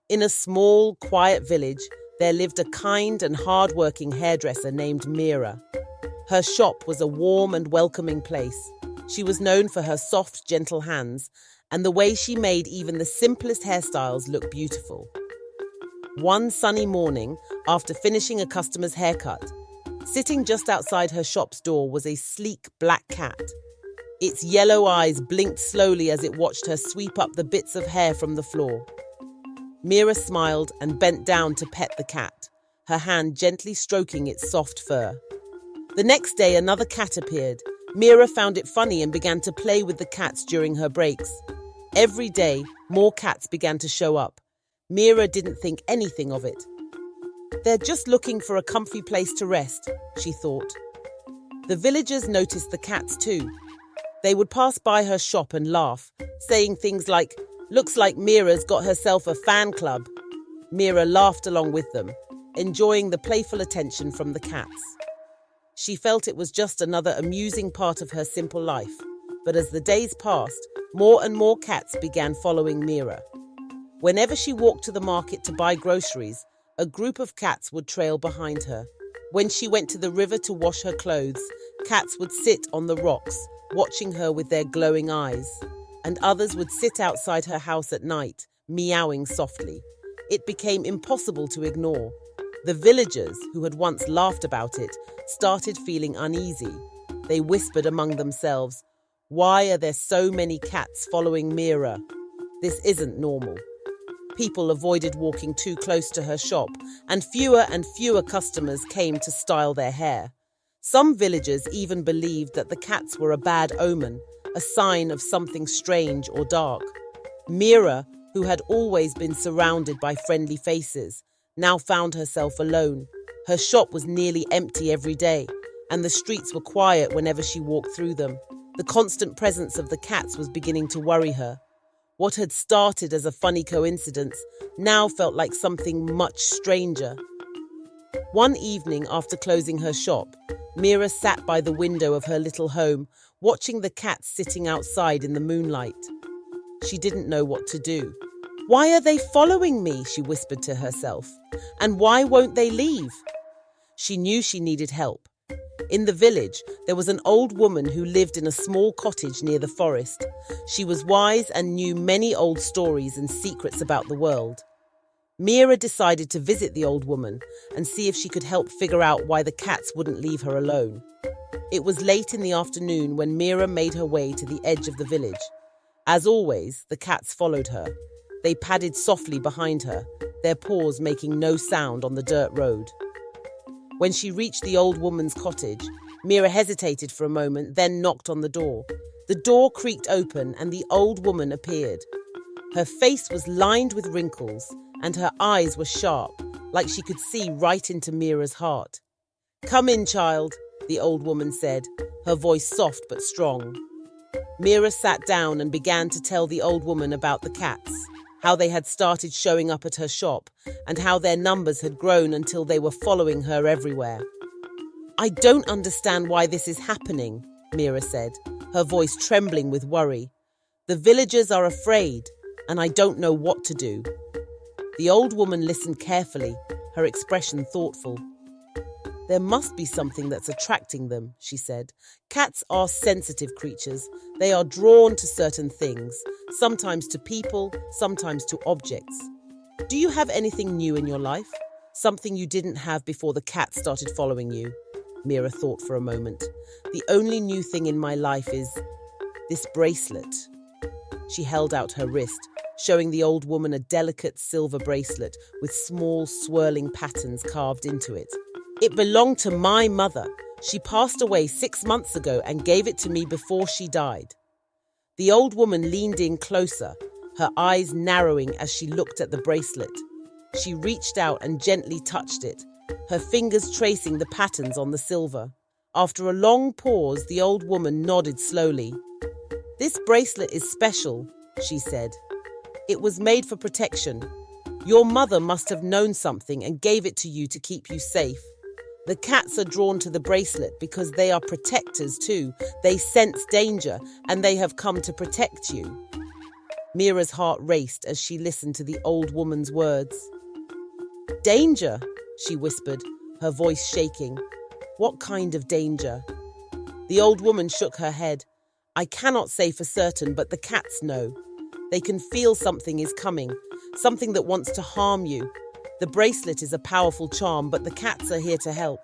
In a small, quiet village, there lived a kind and hardworking hairdresser named Mira. Her shop was a warm and welcoming place. She was known for her soft, gentle hands and the way she made even the simplest hairstyles look beautiful. One sunny morning, after finishing a customer's haircut, sitting just outside her shop's door was a sleek black cat. Its yellow eyes blinked slowly as it watched her sweep up the bits of hair from the floor. Mira smiled and bent down to pet the cat, her hand gently stroking its soft fur. The next day, another cat appeared. Mira found it funny and began to play with the cats during her breaks. Every day, more cats began to show up. Mira didn't think anything of it. They're just looking for a comfy place to rest, she thought. The villagers noticed the cats too. They would pass by her shop and laugh, saying things like, "Looks like Mira's got herself a fan club." Mira laughed along with them, enjoying the playful attention from the cats. She felt it was just another amusing part of her simple life, but as the days passed, more and more cats began following Mira. Whenever she walked to the market to buy groceries, a group of cats would trail behind her. When she went to the river to wash her clothes, cats would sit on the rocks, watching her with their glowing eyes, and others would sit outside her house at night, meowing softly. It became impossible to ignore. The villagers, who had once laughed about it, started feeling uneasy. They whispered among themselves, "Why are there so many cats following Mira? This isn't normal." People avoided walking too close to her shop, and fewer customers came to style their hair. Some villagers even believed that the cats were a bad omen, a sign of something strange or dark. Mira, who had always been surrounded by friendly faces, now found herself alone. Her shop was nearly empty every day, and the streets were quiet whenever she walked through them. The constant presence of the cats was beginning to worry her. What had started as a funny coincidence now felt like something much stranger. One evening after closing her shop, Mira sat by the window of her little home, watching the cats sitting outside in the moonlight. She didn't know what to do. "Why are they following me?" she whispered to herself. "And why won't they leave?" She knew she needed help. In the village, there was an old woman who lived in a small cottage near the forest. She was wise and knew many old stories and secrets about the world. Mira decided to visit the old woman and see if she could help figure out why the cats wouldn't leave her alone. It was late in the afternoon when Mira made her way to the edge of the village. As always, the cats followed her. They padded softly behind her, their paws making no sound on the dirt road. When she reached the old woman's cottage, Mira hesitated for a moment, then knocked on the door. The door creaked open and the old woman appeared. Her face was lined with wrinkles and her eyes were sharp, like she could see right into Mira's heart. "Come in, child," the old woman said, her voice soft but strong. Mira sat down and began to tell the old woman about the cats, how they had started showing up at her shop, and how their numbers had grown until they were following her everywhere. "I don't understand why this is happening," Mira said, her voice trembling with worry. "The villagers are afraid, and I don't know what to do." The old woman listened carefully, her expression thoughtful. "There must be something that's attracting them," she said. "Cats are sensitive creatures. They are drawn to certain things, sometimes to people, sometimes to objects. Do you have anything new in your life? Something you didn't have before the cat started following you?" Mira thought for a moment. "The only new thing in my life is this bracelet." She held out her wrist, showing the old woman a delicate silver bracelet with small swirling patterns carved into it. "It belonged to my mother. She passed away 6 months ago and gave it to me before she died." The old woman leaned in closer, her eyes narrowing as she looked at the bracelet. She reached out and gently touched it, her fingers tracing the patterns on the silver. After a long pause, the old woman nodded slowly. "This bracelet is special," she said. "It was made for protection. Your mother must have known something and gave it to you to keep you safe. The cats are drawn to the bracelet because they are protectors too. They sense danger and they have come to protect you." Mira's heart raced as she listened to the old woman's words. "Danger," she whispered, her voice shaking. "What kind of danger?" The old woman shook her head. "I cannot say for certain, but the cats know. They can feel something is coming, something that wants to harm you. The bracelet is a powerful charm, but the cats are here to help.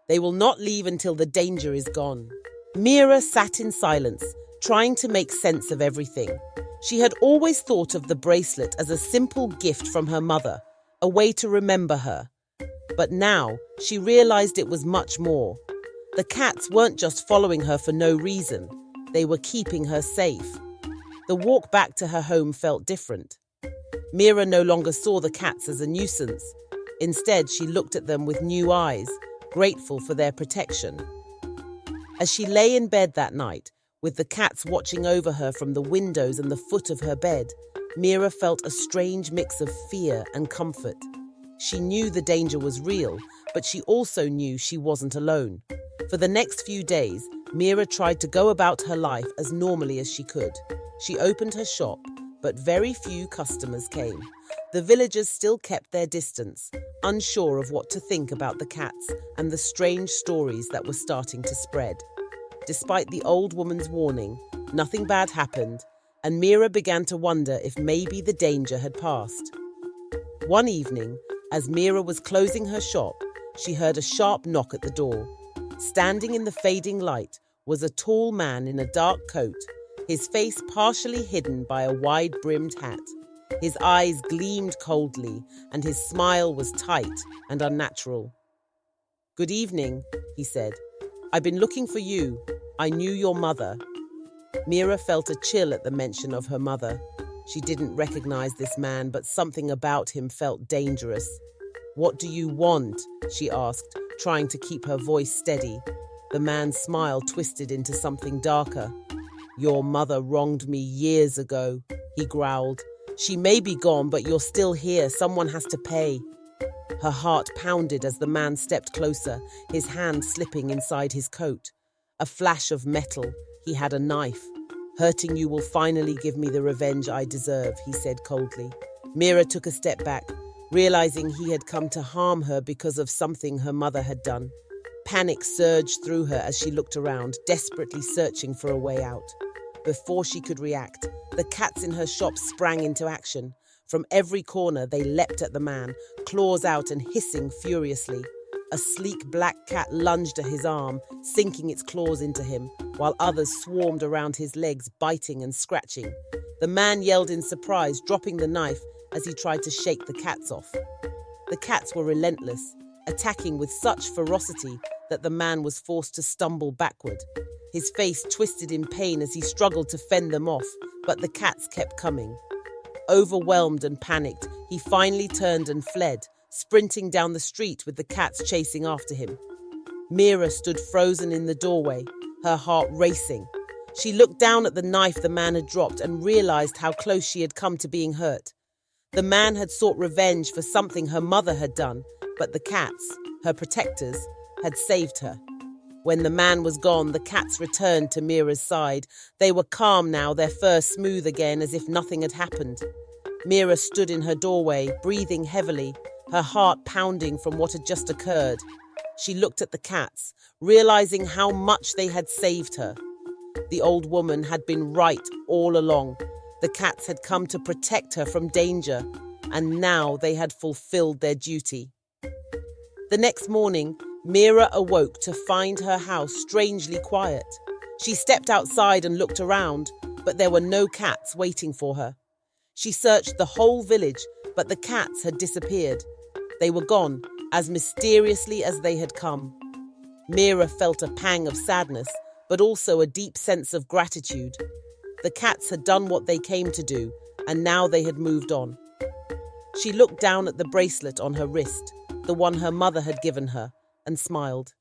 They will not leave until the danger is gone." Mira sat in silence, trying to make sense of everything. She had always thought of the bracelet as a simple gift from her mother, a way to remember her. But now she realized it was much more. The cats weren't just following her for no reason. They were keeping her safe. The walk back to her home felt different. Mira no longer saw the cats as a nuisance. Instead, she looked at them with new eyes, grateful for their protection. As she lay in bed that night, with the cats watching over her from the windows and the foot of her bed, Mira felt a strange mix of fear and comfort. She knew the danger was real, but she also knew she wasn't alone. For the next few days, Mira tried to go about her life as normally as she could. She opened her shop, but very few customers came. The villagers still kept their distance, unsure of what to think about the cats and the strange stories that were starting to spread. Despite the old woman's warning, nothing bad happened, and Mira began to wonder if maybe the danger had passed. One evening, as Mira was closing her shop, she heard a sharp knock at the door. Standing in the fading light was a tall man in a dark coat, his face partially hidden by a wide-brimmed hat. His eyes gleamed coldly, and his smile was tight and unnatural. "Good evening," he said. "I've been looking for you. I knew your mother." Mira felt a chill at the mention of her mother. She didn't recognize this man, but something about him felt dangerous. "What do you want?" she asked, trying to keep her voice steady. The man's smile twisted into something darker. "Your mother wronged me years ago," he growled. "She may be gone, but you're still here. Someone has to pay." Her heart pounded as the man stepped closer, his hand slipping inside his coat. A flash of metal. He had a knife. "Hurting you will finally give me the revenge I deserve," he said coldly. Mira took a step back, realizing he had come to harm her because of something her mother had done. Panic surged through her as she looked around, desperately searching for a way out. Before she could react, the cats in her shop sprang into action. From every corner, they leapt at the man, claws out and hissing furiously. A sleek black cat lunged at his arm, sinking its claws into him, while others swarmed around his legs, biting and scratching. The man yelled in surprise, dropping the knife as he tried to shake the cats off. The cats were relentless, attacking with such ferocity that the man was forced to stumble backward. His face twisted in pain as he struggled to fend them off, but the cats kept coming. Overwhelmed and panicked, he finally turned and fled, sprinting down the street with the cats chasing after him. Mira stood frozen in the doorway, her heart racing. She looked down at the knife the man had dropped and realized how close she had come to being hurt. The man had sought revenge for something her mother had done, but the cats, her protectors, had saved her. When the man was gone, the cats returned to Mira's side. They were calm now, their fur smooth again as if nothing had happened. Mira stood in her doorway, breathing heavily, her heart pounding from what had just occurred. She looked at the cats, realizing how much they had saved her. The old woman had been right all along. The cats had come to protect her from danger, and now they had fulfilled their duty. The next morning, Mira awoke to find her house strangely quiet. She stepped outside and looked around, but there were no cats waiting for her. She searched the whole village, but the cats had disappeared. They were gone, as mysteriously as they had come. Mira felt a pang of sadness, but also a deep sense of gratitude. The cats had done what they came to do, and now they had moved on. She looked down at the bracelet on her wrist, the one her mother had given her, and smiled.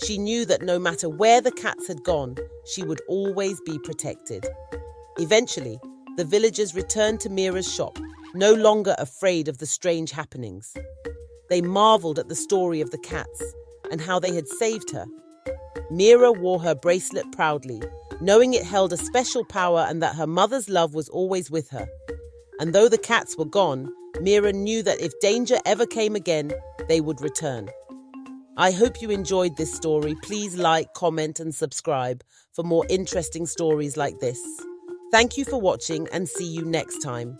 She knew that no matter where the cats had gone, she would always be protected. Eventually, the villagers returned to Mira's shop, no longer afraid of the strange happenings. They marveled at the story of the cats and how they had saved her. Mira wore her bracelet proudly, knowing it held a special power and that her mother's love was always with her. And though the cats were gone, Mira knew that if danger ever came again, they would return. I hope you enjoyed this story. Please like, comment, and subscribe for more interesting stories like this. Thank you for watching and see you next time.